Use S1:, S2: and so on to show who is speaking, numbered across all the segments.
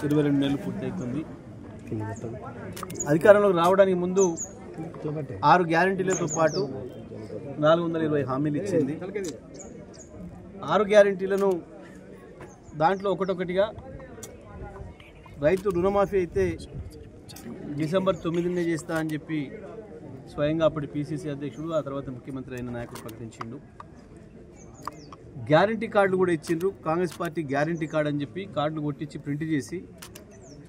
S1: 22 నెలలు పూర్తవుతుంది. అధికారంలోకి రావడానికి ముందు 6 గ్యారెంటీలతో పాటు 420 హామీలు ఇచ్చింది. 6 గ్యారెంటీలను దాంట్లో ఒకటొకటిగా రైతు రుణమాఫీ అయితే డిసెంబర్ 9నే చేస్తా అని చెప్పి స్వయంగా అప్పటి పిసిసి అధ్యక్షుడు ఆ తర్వాత ముఖ్యమంత్రి అయిన నాయకుడు ప్రకటించిండు. గ్యారంటీ కార్డులు కూడా ఇచ్చిండ్రు. కాంగ్రెస్ పార్టీ గ్యారంటీ కార్డు అని చెప్పి కార్డులు కొట్టించి ప్రింట్ చేసి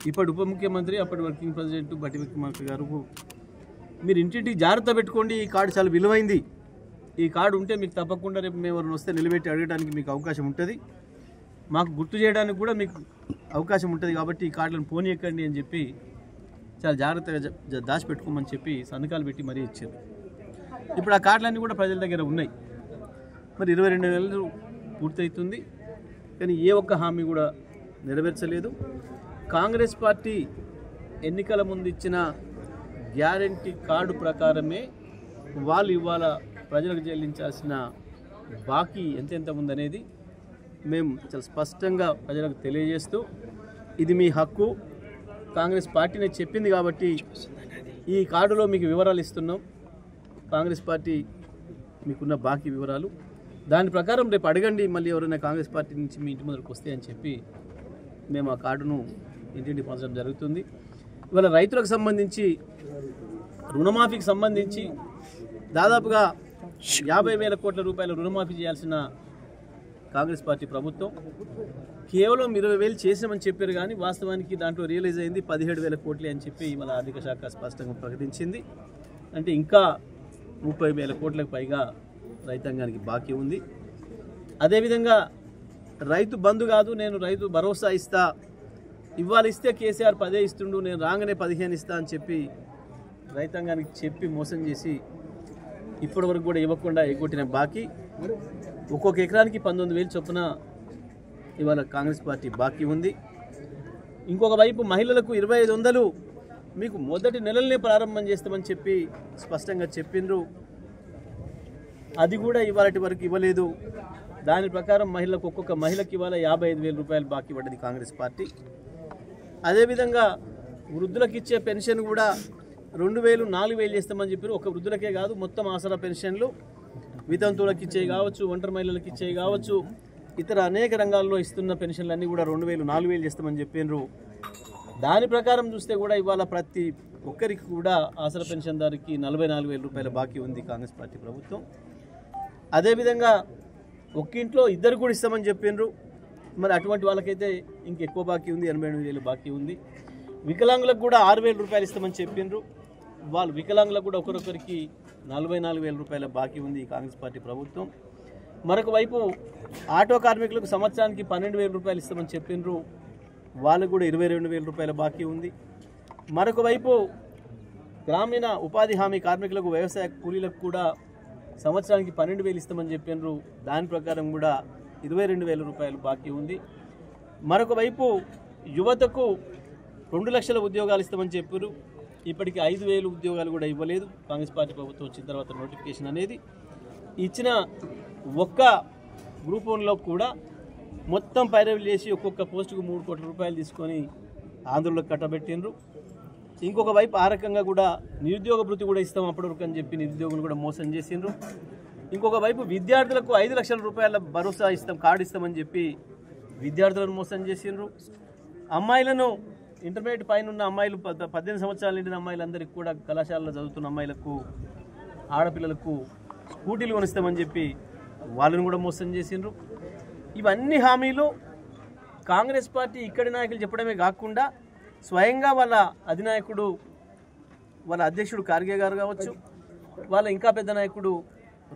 S1: ఇప్పటి ఉప ముఖ్యమంత్రి అప్పటి వర్కింగ్ ప్రెసిడెంట్ బట్టి ముఖ్యమంత్రి గారు మీరు ఇంటింటికి జాగ్రత్త పెట్టుకోండి, ఈ కార్డు చాలా విలువైంది, ఈ కార్డు ఉంటే మీకు తప్పకుండా రేపు మేము ఎవరిని వస్తే నిలబెట్టి అడగడానికి మీకు అవకాశం ఉంటుంది, మాకు గుర్తు చేయడానికి కూడా మీకు అవకాశం ఉంటుంది, కాబట్టి ఈ కార్డులను పోనీయకండి అని చెప్పి చాలా జాగ్రత్తగా దాచిపెట్టుకోమని చెప్పి సంతకాలు పెట్టి మరీ ఇచ్చారు. ఇప్పుడు ఆ కార్డులన్నీ కూడా ప్రజల దగ్గర ఉన్నాయి. మరి 22 నెలలు పూర్తవుతుంది, కానీ ఏ ఒక్క హామీ కూడా నెరవేర్చలేదు. కాంగ్రెస్ పార్టీ ఎన్నికల ముందు ఇచ్చిన గ్యారంటీ కార్డు ప్రకారమే వాళ్ళు ఇవాళ ప్రజలకు చెల్లించాల్సిన బాకీ ఎంతెంత ఉందనేది మేము చాలా స్పష్టంగా ప్రజలకు తెలియజేస్తూ, ఇది మీ హక్కు, కాంగ్రెస్ పార్టీనే చెప్పింది కాబట్టి ఈ కార్డులో మీకు వివరాలు ఇస్తున్నాం, కాంగ్రెస్ పార్టీ మీకున్న బాకీ వివరాలు, దాని ప్రకారం రేపు అడగండి మళ్ళీ ఎవరైనా కాంగ్రెస్ పార్టీ నుంచి మీ ఇంటి ముందరకు వస్తే అని చెప్పి మేము ఆ కార్డును ఇంటింటికి పంచడం జరుగుతుంది. ఇవాళ రైతులకు సంబంధించి రుణమాఫీకి సంబంధించి దాదాపుగా 50,000 కోట్ల రూపాయల రుణమాఫీ చేయాల్సిన కాంగ్రెస్ పార్టీ ప్రభుత్వం కేవలం 20,000 చేసామని చెప్పారు, కానీ వాస్తవానికి దాంట్లో రియలైజ్ అయింది 17,000 కోట్లే అని చెప్పి మన ఆర్థిక శాఖ స్పష్టంగా ప్రకటించింది. అంటే ఇంకా 30,000 కోట్లకు పైగా రైతాంగానికి బాకీ ఉంది. అదేవిధంగా రైతు బంధు కాదు, నేను రైతు భరోసా ఇస్తా, ఇవాళ ఇస్తే కేసీఆర్ 10 ఇస్తుండు, నేను రాగానే 15 ఇస్తా అని చెప్పి రైతాంగానికి చెప్పి మోసం చేసి ఇప్పటి వరకు కూడా ఇవ్వకుండా ఎగ్గొట్టిన బాకీ ఒక్కొక్క ఎకరానికి 19,000 చొప్పున ఇవాళ కాంగ్రెస్ పార్టీ బాకీ ఉంది. ఇంకొక వైపు మహిళలకు 2,500 మీకు మొదటి నెలలనే ప్రారంభం చేస్తామని చెప్పి స్పష్టంగా చెప్పిండ్రు, అది కూడా ఇవాళటి వరకు ఇవ్వలేదు. దాని ప్రకారం మహిళలకు ఒక్కొక్క మహిళకి ఇవాళ 55,000 రూపాయలు బాకీ పడ్డది కాంగ్రెస్ పార్టీ. అదేవిధంగా వృద్ధులకు ఇచ్చే పెన్షన్ కూడా 2,000 4,000 చేస్తామని చెప్పారు. ఒక వృద్ధులకే కాదు, మొత్తం ఆసరా పెన్షన్లు వితంతువులకు ఇచ్చేవి కావచ్చు, ఒంటరి మహిళలకు ఇచ్చేవి కావచ్చు, ఇతర అనేక రంగాల్లో ఇస్తున్న పెన్షన్లన్నీ కూడా 2,000 4,000 చేస్తామని చెప్పినారు. దాని ప్రకారం చూస్తే కూడా ఇవాళ ప్రతి ఒక్కరికి కూడా ఆసరా పెన్షన్దారికి 44,000 రూపాయల బాకీ ఉంది కాంగ్రెస్ పార్టీ ప్రభుత్వం. అదేవిధంగా ఒక్కింట్లో ఇద్దరు కూడా ఇస్తామని చెప్పినారు, మరి అటువంటి వాళ్ళకైతే ఇంకెక్కువ బాకీ ఉంది, 88,000 బాకీ ఉంది. వికలాంగులకు కూడా 6,000 రూపాయలు ఇస్తామని చెప్పినారు, వాళ్ళు వికలాంగులకు కూడా ఒకరొకరికి 44,000 రూపాయల బాకీ ఉంది ఈ కాంగ్రెస్ పార్టీ ప్రభుత్వం. మరొక వైపు ఆటో కార్మికులకు సంవత్సరానికి 12,000 రూపాయలు ఇస్తామని చెప్పినారు, వాళ్ళకు కూడా 22,000 రూపాయల బాకీ ఉంది. మరొక వైపు గ్రామీణ ఉపాధి హామీ కార్మికులకు వ్యవసాయ కూలీలకు కూడా సంవత్సరానికి 12,000 ఇస్తామని చెప్పినారు, దాని ప్రకారం కూడా 22,000 రూపాయలు బాకీ ఉంది. మరొక వైపు యువతకు 2 లక్షల ఉద్యోగాలు ఇస్తామని చెప్పారు, ఇప్పటికి 5,000 ఉద్యోగాలు కూడా ఇవ్వలేదు. కాంగ్రెస్ పార్టీ ప్రభుత్వం వచ్చిన తర్వాత నోటిఫికేషన్ అనేది ఇచ్చిన ఒక్క గ్రూప్ 1లో కూడా మొత్తం పైరవీలు చేసి ఒక్కొక్క పోస్టుకు 3 కోట్ల రూపాయలు తీసుకొని ఆంధ్రలోకి కట్టబెట్టిండ్రు. ఇంకొక వైపు ఆ రకంగా కూడా నిరుద్యోగ భృతి కూడా ఇస్తాం అప్పటివరకు అని చెప్పి నిరుద్యోగులు కూడా మోసం చేసిండ్రు. ఇంకొక వైపు విద్యార్థులకు 5 లక్షల రూపాయల భరోసా ఇస్తాం, కార్డు ఇస్తామని చెప్పి విద్యార్థులను మోసం చేసిండ్రు. అమ్మాయిలను ఇంటర్మీడియట్ పైన ఉన్న అమ్మాయిలు 18 సంవత్సరాలు నిండిన అమ్మాయిలందరికీ కూడా కళాశాలలో చదువుతున్న అమ్మాయిలకు ఆడపిల్లలకు స్కూటీలు కొనిస్తామని చెప్పి వాళ్ళని కూడా మోసం చేసిండ్రు. ఇవన్నీ హామీలు కాంగ్రెస్ పార్టీ ఇక్కడి నాయకులు చెప్పడమే కాకుండా స్వయంగా వాళ్ళ అధినాయకుడు వాళ్ళ అధ్యక్షుడు ఖార్గే గారు కావచ్చు, వాళ్ళ ఇంకా పెద్ద నాయకుడు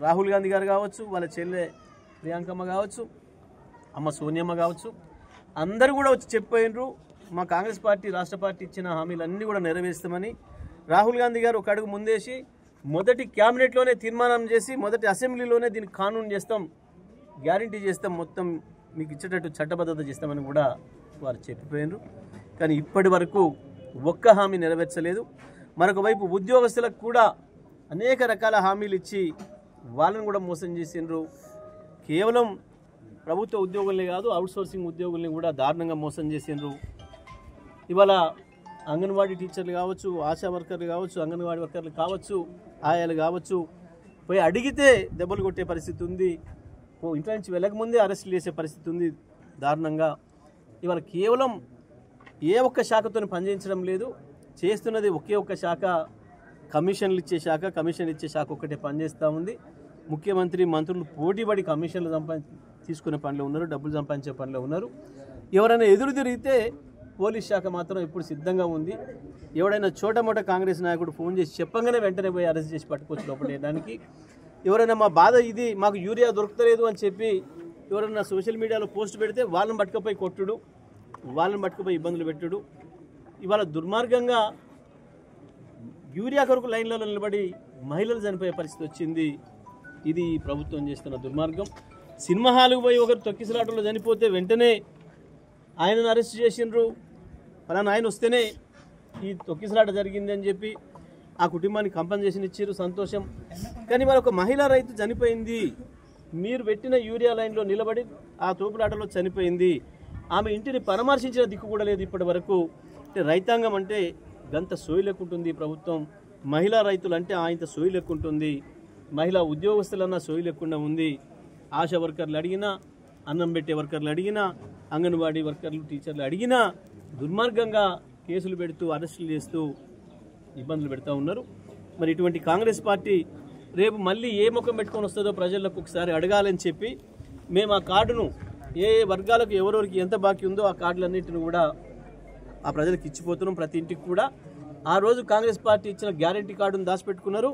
S1: రాహుల్ గాంధీ గారు కావచ్చు, వాళ్ళ చెల్లె ప్రియాంకమ్మ కావచ్చు, అమ్మ సోనియమ్మ కావచ్చు, అందరూ కూడా వచ్చి చెప్పిపోయినరు మా కాంగ్రెస్ పార్టీ రాష్ట్ర పార్టీ ఇచ్చిన హామీలన్నీ కూడా నెరవేరుస్తామని. రాహుల్ గాంధీ గారు ఒక అడుగు ముందేసి మొదటి క్యాబినెట్లోనే తీర్మానం చేసి మొదటి అసెంబ్లీలోనే దీనికి కానూన్ చేస్తాం, గ్యారంటీ చేస్తాం, మొత్తం మీకు ఇచ్చేటట్టు చట్టబద్ధత చేస్తామని కూడా వారు చెప్పిపోయినరు. కానీ ఇప్పటి వరకు ఒక్క హామీ నెరవేర్చలేదు. మరొక వైపు ఉద్యోగస్తులకు కూడా అనేక రకాల హామీలు ఇచ్చి వాళ్ళని కూడా మోసం చేసిండ్రు. కేవలం ప్రభుత్వ ఉద్యోగుల్ని కాదు, అవుట్సోర్సింగ్ ఉద్యోగుల్ని కూడా దారుణంగా మోసం చేసిండ్రు. ఇవాళ అంగన్వాడీ టీచర్లు కావచ్చు, ఆశా వర్కర్లు కావచ్చు, అంగన్వాడీ వర్కర్లు కావచ్చు, ఆయాలు కావచ్చు, పోయి అడిగితే దెబ్బలు కొట్టే పరిస్థితి ఉంది. ఇంట్లో నుంచి వెళ్ళకముందే అరెస్టులు చేసే పరిస్థితి ఉంది దారుణంగా. ఇవాళ కేవలం ఏ ఒక్క శాఖతో పనిచేయించడం లేదు, చేస్తున్నది ఒకే ఒక్క శాఖ, కమిషన్లు ఇచ్చే శాఖ. కమిషన్లు ఇచ్చే శాఖ ఒక్కటే పనిచేస్తూ ఉంది. ముఖ్యమంత్రి మంత్రులు పోటీపడి కమిషన్లు తీసుకునే పనిలో ఉన్నారు, డబ్బులు సంపాదించే పనిలో ఉన్నారు. ఎవరైనా ఎదురు తిరిగితే పోలీస్ శాఖ మాత్రం ఇప్పుడు సిద్ధంగా ఉంది. ఎవడైనా చోటమోట కాంగ్రెస్ నాయకుడు ఫోన్ చేసి చెప్పగానే వెంటనే పోయి అరెస్ట్ చేసి పట్టుకోవచ్చు లోపలేయడానికి. ఎవరైనా మా బాధ ఇది, మాకు యూరియా దొరకలేదు అని చెప్పి ఎవరైనా సోషల్ మీడియాలో పోస్ట్ పెడితే వాళ్ళని పట్టుకపోయి కొట్టుడు, వాళ్ళని పట్టుకుపోయి ఇబ్బందులు పెట్టుడు. ఇవాళ దుర్మార్గంగా యూరియా కొరకు లైన్లలో నిలబడి మహిళలు చనిపోయే పరిస్థితి వచ్చింది. ఇది ప్రభుత్వం చేస్తున్న దుర్మార్గం. సినిమా హాల్కి పోయి ఒకరు తొక్కిసలాటలో చనిపోతే వెంటనే ఆయనను అరెస్ట్ చేసిండ్రు. ఫలానా ఆయన వస్తేనే ఈ తొక్కిసలాట జరిగింది అని చెప్పి ఆ కుటుంబానికి కంపెన్సేషన్ ఇచ్చారు, సంతోషం. కానీ మరి ఒక మహిళా రైతు చనిపోయింది, మీరు పెట్టిన యూరియా లైన్లో నిలబడి ఆ తోపులాటలో చనిపోయింది. ఆమె ఇంటిని పరామర్శించిన దిక్కు కూడా లేదు ఇప్పటి వరకు. అంటే రైతాంగం అంటే గంత సోయి లెక్కుంటుంది ప్రభుత్వం, మహిళా రైతులు అంటే ఆయంత సోయి లెక్కుంటుంది, మహిళా ఉద్యోగస్తులన్నా సోయి లేకుండా ఉంది. ఆశా వర్కర్లు అడిగినా, అన్నం పెట్టే వర్కర్లు అడిగినా, అంగన్వాడీ వర్కర్లు టీచర్లు అడిగినా దుర్మార్గంగా కేసులు పెడుతూ అరెస్టులు చేస్తూ ఇబ్బందులు పెడతా ఉన్నారు. మరి ఇటువంటి కాంగ్రెస్ పార్టీ రేపు మళ్ళీ ఏ ముఖం పెట్టుకొని వస్తుందో ప్రజలకు ఒకసారి అడగాలని చెప్పి మేము ఆ కార్డును ఏ వర్గాలకు ఎవరెవరికి ఎంత బాకీ ఉందో ఆ కార్డులన్నింటిని కూడా ఆ ప్రజలకు ఇచ్చిపోతున్నాం. ప్రతి ఇంటికి కూడా ఆ రోజు కాంగ్రెస్ పార్టీ ఇచ్చిన గ్యారంటీ కార్డును దాచిపెట్టుకున్నారు.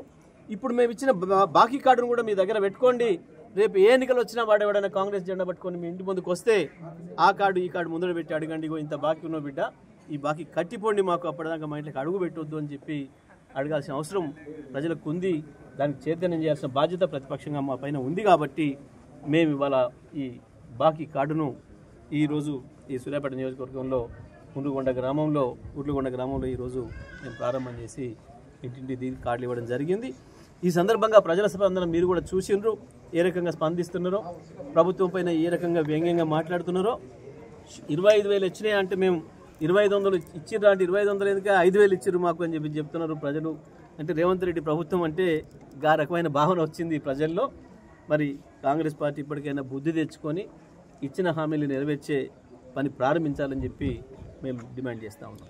S1: ఇప్పుడు మేము ఇచ్చిన బాకీ కార్డును కూడా మీ దగ్గర పెట్టుకోండి. రేపు ఏ ఎన్నికలు వచ్చినా వాడేవాడైనా కాంగ్రెస్ జెండా పట్టుకొని మీ ఇంటి ముందుకు వస్తే ఆ కార్డు ఈ కార్డు ముందర పెట్టి అడగండి, ఇంత బాకీ ఉన్నావు బిడ్డ, ఈ బాకీ కట్టిపోండి, మాకు అప్పటిదాకా మా ఇంట్లోకి అడుగు పెట్టవద్దు అని చెప్పి అడగాల్సిన అవసరం ప్రజలకు ఉంది. దానికి చైతన్యం చేయాల్సిన బాధ్యత ప్రతిపక్షంగా మా పైన ఉంది. కాబట్టి మేము ఇవాళ ఈ బాకీ కార్డును ఈరోజు ఈ సూర్యాపేట నియోజకవర్గంలో ఉర్లుగొండ గ్రామంలో ఈరోజు మేము ప్రారంభం చేసి ఇంటింటి కార్డులు ఇవ్వడం జరిగింది. ఈ సందర్భంగా ప్రజల స్పందన మీరు కూడా చూసిండ్రు, ఏ రకంగా స్పందిస్తున్నారో, ప్రభుత్వం పైన ఏ రకంగా వ్యంగ్యంగా మాట్లాడుతున్నారో. 25,000 వచ్చినాయి అంటే మేము 2,500 ఇచ్చిర్రా అంటే 2,500 ఎందుకు 5,000 ఇచ్చిర్రు మాకు అని చెప్పి చెప్తున్నారు ప్రజలు. అంటే రేవంత్ రెడ్డి ప్రభుత్వం అంటే గా రకమైన భావన వచ్చింది ప్రజల్లో. మరి కాంగ్రెస్ పార్టీ ఇప్పటికైనా బుద్ధి తెచ్చుకొని ఇచ్చిన హామీలు నెరవేర్చే పని ప్రారంభించాలని చెప్పి మేము డిమాండ్ చేస్తూ ఉన్నాం.